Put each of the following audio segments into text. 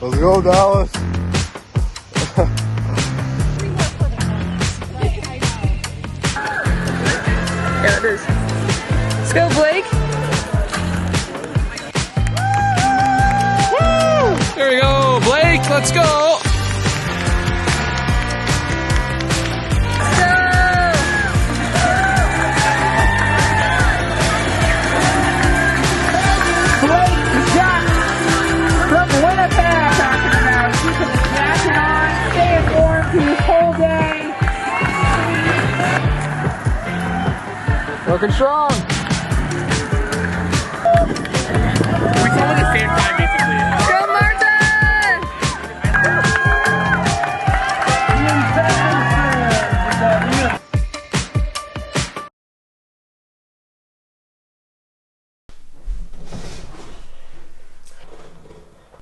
Let's go, Dallas. Yeah, it is. Let's go, Blake. Woo! There we go, Blake. Let's go. Looking strong. We saw at the same time, basically. Go, Martin!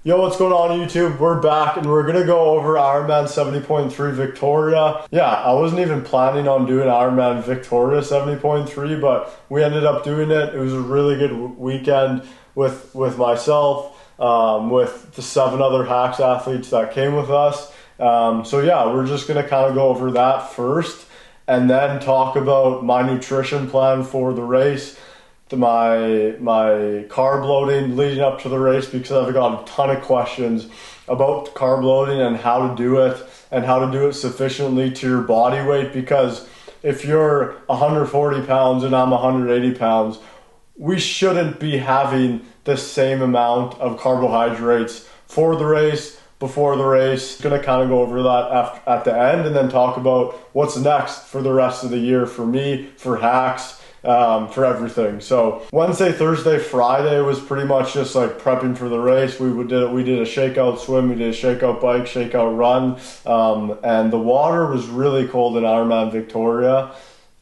Yo, what's going on YouTube? We're back and we're gonna go over Ironman 70.3 Victoria. Yeah, I wasn't even planning on doing Ironman Victoria 70.3, but we ended up doing it. It was a really good weekend with myself, with the 7 other Hacks athletes that came with us. So yeah, we're just gonna kind of go over that first and then talk about my nutrition plan for the race, my carb loading leading up to the race, because I've got a ton of questions about carb loading and how to do it and how to do it sufficiently to your body weight. Because if you're 140 pounds and I'm 180 pounds, we shouldn't be having the same amount of carbohydrates for the race, before the race. Gonna kind of go over that at the end and then talk about what's next for the rest of the year for me, for Hacks, for everything. So Wednesday, Thursday, Friday was pretty much just like prepping for the race. We did a shakeout swim, we did a shakeout bike, shakeout run, and the water was really cold in Ironman Victoria.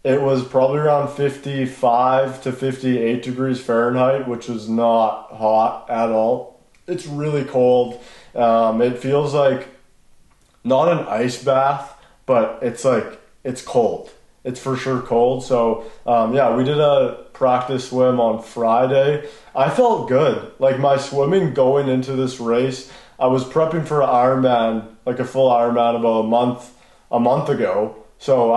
It was probably around 55 to 58 degrees Fahrenheit, which was not hot at all. It's really cold. It feels like not an ice bath, but it's cold. It's for sure cold. So yeah, we did a practice swim on Friday. I felt good. Like my swimming going into this race, I was prepping for an Ironman, like a full Ironman, about a month ago. So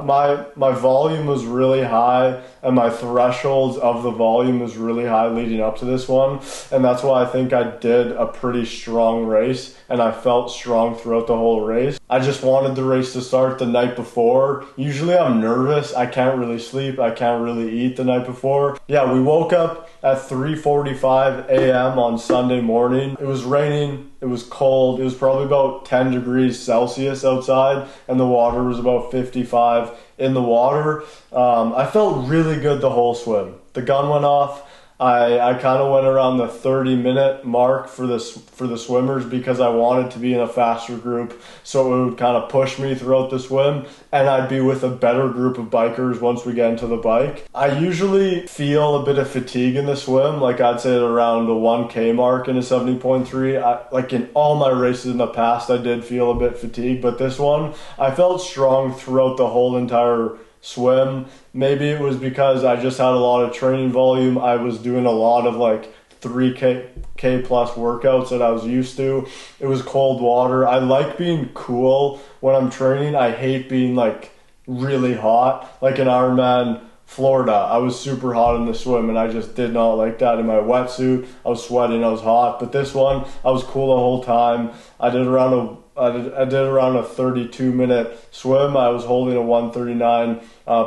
my volume was really high and my thresholds of the volume was really high leading up to this one. And that's why I think I did a pretty strong race and I felt strong throughout the whole race. I just wanted the race to start the night before. Usually I'm nervous. I can't really sleep. I can't really eat the night before. Yeah, we woke up at 3:45 a.m. on Sunday morning. It was raining. It was cold. It was probably about 10 degrees Celsius outside and the water was about 55 in the water. I felt really good the whole swim. The gun went off. I kind of went around the 30-minute mark for the swimmers because I wanted to be in a faster group, so it would kind of push me throughout the swim and I'd be with a better group of bikers once we get into the bike. I usually feel a bit of fatigue in the swim, like I'd say around the 1K mark in a 70.3. Like in all my races in the past, I did feel a bit fatigued, but this one, I felt strong throughout the whole entire swim. Maybe it was because I just had a lot of training volume. I was doing a lot of like 3K plus workouts that I was used to. It was cold water. I like being cool when I'm training. I hate being like really hot. Like in Ironman Florida, I was super hot in the swim and I just did not like that in my wetsuit. I was sweating, I was hot. But this one, I was cool the whole time. I did around a 32-minute swim. I was holding a 139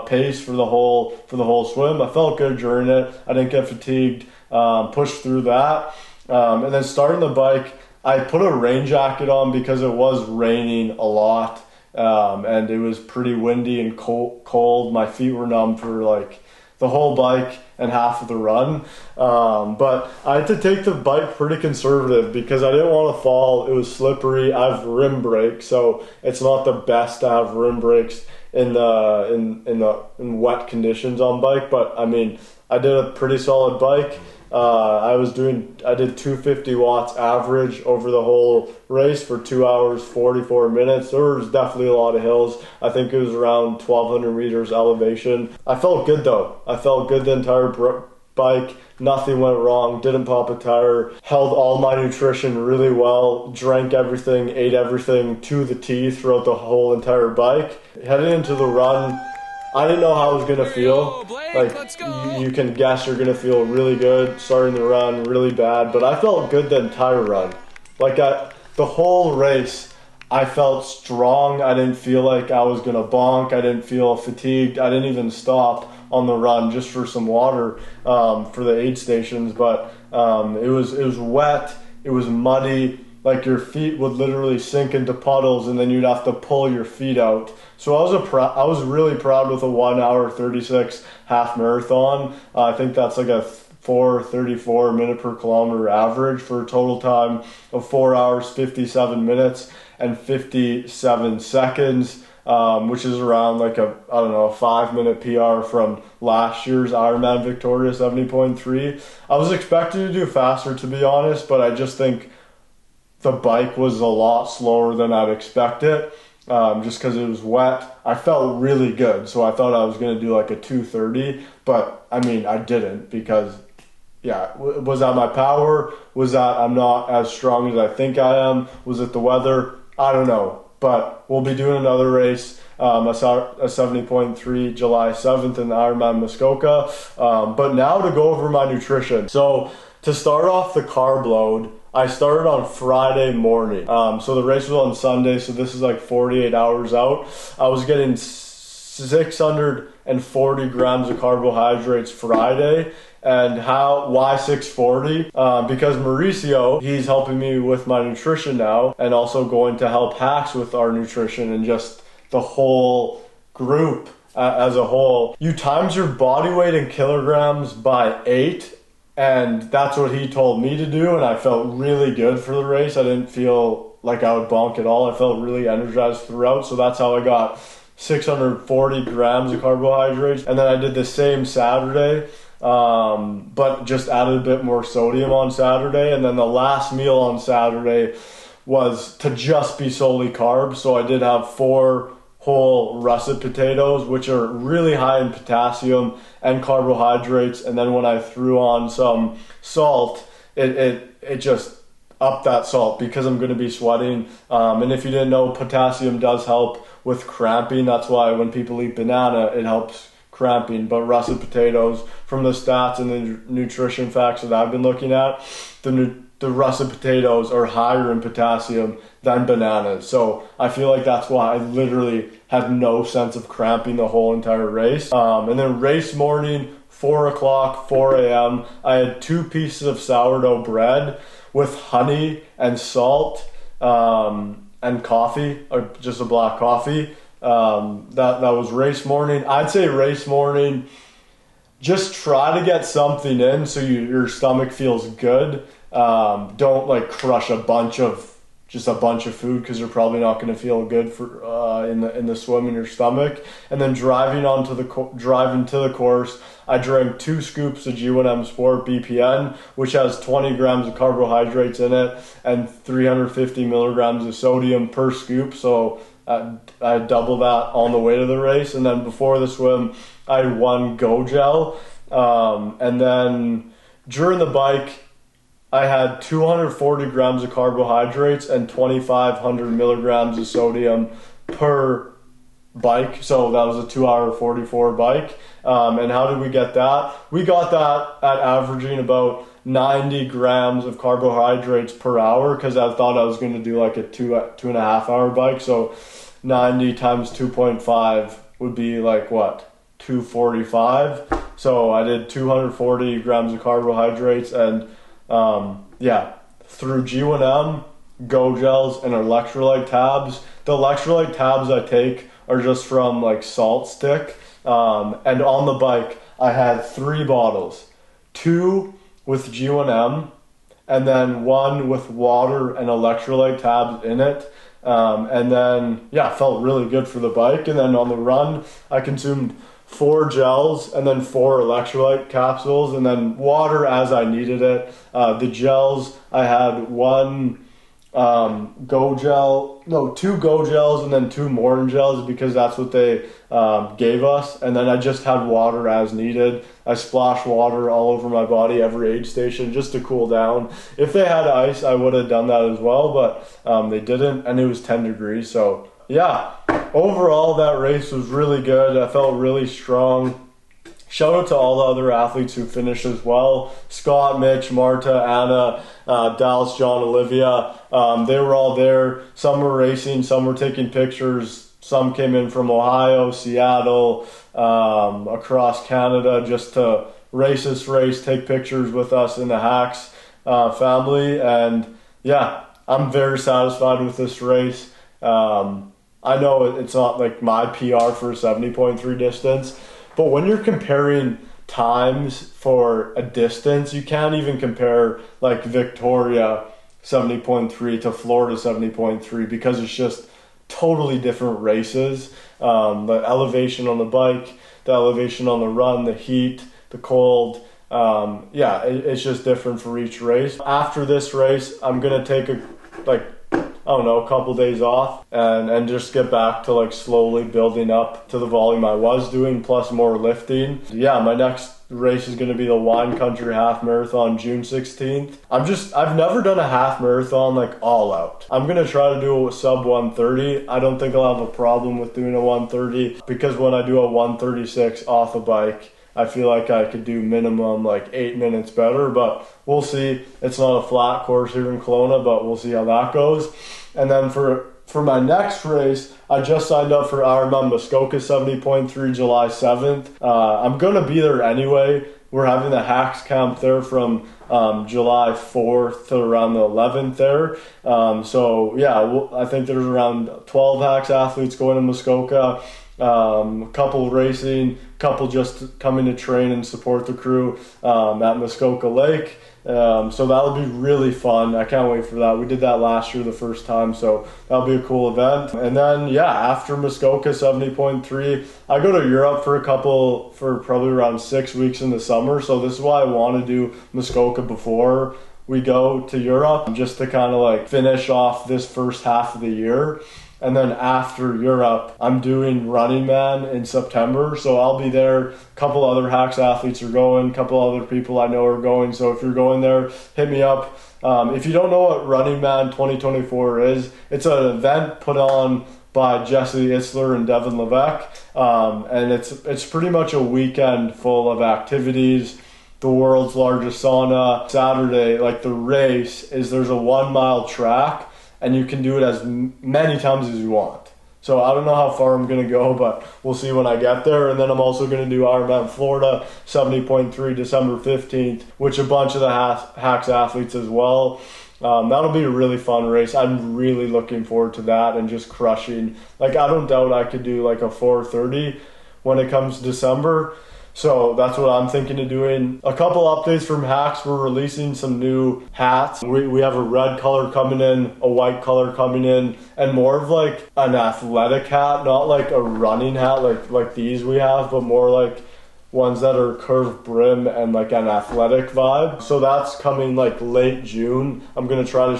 pace for the whole swim. I felt good during it. I didn't get fatigued. Pushed through that, and then starting the bike, I put a rain jacket on because it was raining a lot, and it was pretty windy and cold. My feet were numb for like the whole bike and half of the run, but I had to take the bike pretty conservative because I didn't want to fall. It was slippery. I have rim brakes, so it's not the best to have rim brakes in wet conditions on bike. But I mean, I did a pretty solid bike. I did 250 watts average over the whole race for 2 hours 44 minutes. There was definitely a lot of hills. I think it was around 1,200 meters elevation. I felt good though. I felt good the entire bike. Nothing went wrong, didn't pop a tire, held all my nutrition really well, drank everything, ate everything to the T throughout the whole entire bike. Heading into the run, I didn't know how I was going to feel. Like, you can guess you're going to feel really good starting the run, really bad, but I felt good the entire run. Like, the whole race, I felt strong. I didn't feel like I was going to bonk. I didn't feel fatigued. I didn't even stop on the run just for some water for the aid stations. But it was wet. It was muddy. Like, your feet would literally sink into puddles, and then you'd have to pull your feet out. So I was really proud with a 1 hour 36 half marathon. I think that's like a 4:34 minute per kilometer average for a total time of 4 hours 57 minutes and 57 seconds, which is around like a 5-minute PR from last year's Ironman Victoria 70.3. I was expecting to do faster, to be honest, but I just think the bike was a lot slower than I'd expect it, just because it was wet. I felt really good, so I thought I was going to do like a 2:30, but I mean, I didn't, because was that my power? Was that I'm not as strong as I think I am? Was it the weather? I don't know. But we'll be doing another race, a 70.3 July 7th in the Ironman Muskoka. But now to go over my nutrition. So to start off the carb load, I started on Friday morning. So the race was on Sunday, so this is like 48 hours out. I was getting 640 grams of carbohydrates Friday. And why 640? Because Mauricio, he's helping me with my nutrition now, and also going to help Hacks with our nutrition and just the whole group as a whole. You times your body weight in kilograms by 8, and that's what he told me to do, and I felt really good for the race. I didn't feel like I would bonk at all. I felt really energized throughout, so that's how I got 640 grams of carbohydrates. And then I did the same Saturday, but just added a bit more sodium on Saturday. And then the last meal on Saturday was to just be solely carbs. So I did have 4 whole russet potatoes, which are really high in potassium and carbohydrates. And then when I threw on some salt, it just upped that salt because I'm going to be sweating. And if you didn't know, potassium does help with cramping. That's why when people eat banana, it helps cramping. But russet potatoes, from the stats and the nutrition facts that I've been looking at, the russet potatoes are higher in potassium than bananas. So I feel like that's why I literally had no sense of cramping the whole entire race. And then race morning, 4 o'clock, 4 a.m., I had 2 pieces of sourdough bread with honey and salt and coffee, or just a black coffee. That was race morning. I'd say race morning, just try to get something in so your stomach feels good. Don't like crush a bunch of food, because you're probably not going to feel good for in the swim in your stomach. And then driving to the course, I drank 2 scoops of G1M Sport BPN, which has 20 grams of carbohydrates in it and 350 milligrams of sodium per scoop. So I double that on the way to the race. And then before the swim, I had 1 Go Gel. And then during the bike, I had 240 grams of carbohydrates and 2,500 milligrams of sodium per bike. So that was a 2 hour 44 bike. And how did we get that? We got that at averaging about 90 grams of carbohydrates per hour, because I thought I was going to do like a 2.5 hour bike. So 90 times 2.5 would be like what? 245. So I did 240 grams of carbohydrates, and through G1M, Go Gels, and electrolyte tabs. The electrolyte tabs I take are just from like Salt Stick. And on the bike, I had 3 bottles, 2 with G1M, and then 1 with water and electrolyte tabs in it. And then, felt really good for the bike. And then on the run, I consumed 4 gels and then 4 electrolyte capsules, and then water as I needed it. The gels, I had 1 two Go Gels and then 2 Morton Gels because that's what they gave us. And then I just had water as needed. I splashed water all over my body every aid station just to cool down. If they had ice, I would have done that as well, but they didn't, and it was 10 degrees. So yeah, overall that race was really good. I felt really strong. Shout out to all the other athletes who finished as well. Scott, Mitch, Marta, Anna, Dallas, John, Olivia. They were all there. Some were racing, some were taking pictures. Some came in from Ohio, Seattle, across Canada just to race this race, take pictures with us in the Hacks family. And yeah, I'm very satisfied with this race. I know it's not like my PR for a 70.3 distance, but when you're comparing times for a distance, you can't even compare like Victoria 70.3 to Florida 70.3 because it's just totally different races. The elevation on the bike, the elevation on the run, the heat, the cold. It's just different for each race. After this race, I'm going to take a couple days off and just get back to like slowly building up to the volume I was doing plus more lifting. Yeah, my next race is going to be the Wine Country Half Marathon June 16th. I've never done a half marathon like all out. I'm going to try to do a sub 130. I don't think I'll have a problem with doing a 130 because when I do a 136 off a bike, I feel like I could do minimum like 8 minutes better, but we'll see. It's not a flat course here in Kelowna, but we'll see how that goes. And then for my next race, I just signed up for Ironman Muskoka 70.3 July 7th. I'm going to be there anyway. We're having the Hacks camp there from July 4th to around the 11th there. I think there's around 12 Hacks athletes going to Muskoka. A couple racing, couple just coming to train and support the crew at Muskoka Lake. So that'll be really fun. I can't wait for that. We did that last year the first time, so that'll be a cool event. And then after Muskoka 70.3, I go to Europe for probably around 6 weeks in the summer. So this is why I want to do Muskoka before we go to Europe, just to kind of like finish off this first half of the year. And then after Europe, I'm doing Running Man in September. So I'll be there. A couple other Hacks athletes are going. A couple other people I know are going. So if you're going there, hit me up. If you don't know what Running Man 2024 is, it's an event put on by Jesse Isler and Devin Levesque. And it's pretty much a weekend full of activities. The world's largest sauna. Saturday, like the race, there's a 1 mile track. And you can do it as many times as you want. So I don't know how far I'm going to go, but we'll see when I get there. And then I'm also going to do Ironman Florida 70.3 December 15th, which a bunch of the Hacks athletes as well. That'll be a really fun race. I'm really looking forward to that and just crushing. Like, I don't doubt I could do like a 4:30 when it comes to December. So that's what I'm thinking of doing. A couple updates from Hacks. We're releasing some new hats. We have a red color coming in, a white color coming in, and more of like an athletic hat, not like a running hat like these we have, but more like ones that are curved brim and like an athletic vibe. So that's coming like late June. I'm going to try to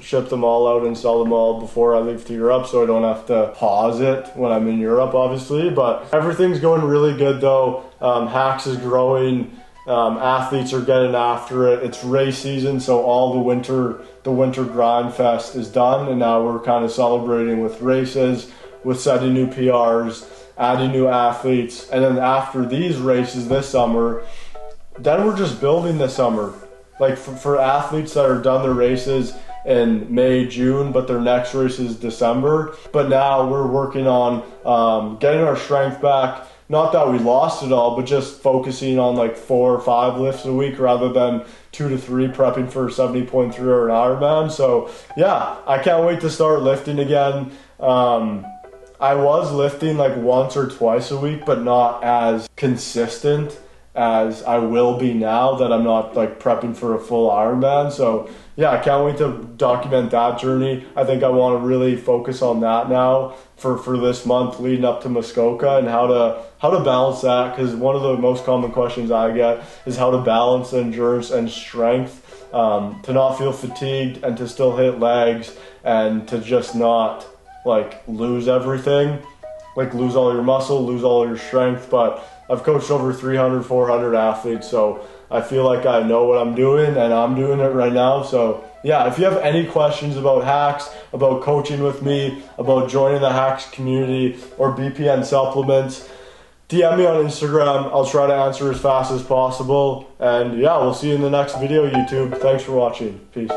ship them all out and sell them all before I leave to Europe, so I don't have to pause it when I'm in Europe, obviously. But everything's going really good though. Hacks is growing. Athletes are getting after it. It's race season, so all the winter grind fest is done, and now we're kind of celebrating with races, with setting new PRs, adding new athletes. And then after these races this summer, then we're just building this summer. Like for athletes that are done their races in May, June, but their next race is December. But now we're working on getting our strength back. Not that we lost it all, but just focusing on like 4 or 5 lifts a week rather than 2 to 3 prepping for a 70.3 or an Ironman. So yeah, I can't wait to start lifting again. I was lifting like once or twice a week, but not as consistent as I will be now that I'm not like prepping for a full Ironman. So yeah, I can't wait to document that journey. I think I want to really focus on that now for this month leading up to Muskoka, and how to balance that, because one of the most common questions I get is how to balance endurance and strength to not feel fatigued and to still hit legs and to just not like lose everything, like lose all your muscle, lose all your strength. But I've coached over 300, 400 athletes, so I feel like I know what I'm doing, and I'm doing it right now. So yeah, if you have any questions about hacks, about coaching with me, about joining the hacks community or BPN supplements, DM me on Instagram. I'll try to answer as fast as possible. And yeah, we'll see you in the next video, YouTube. Thanks for watching. Peace.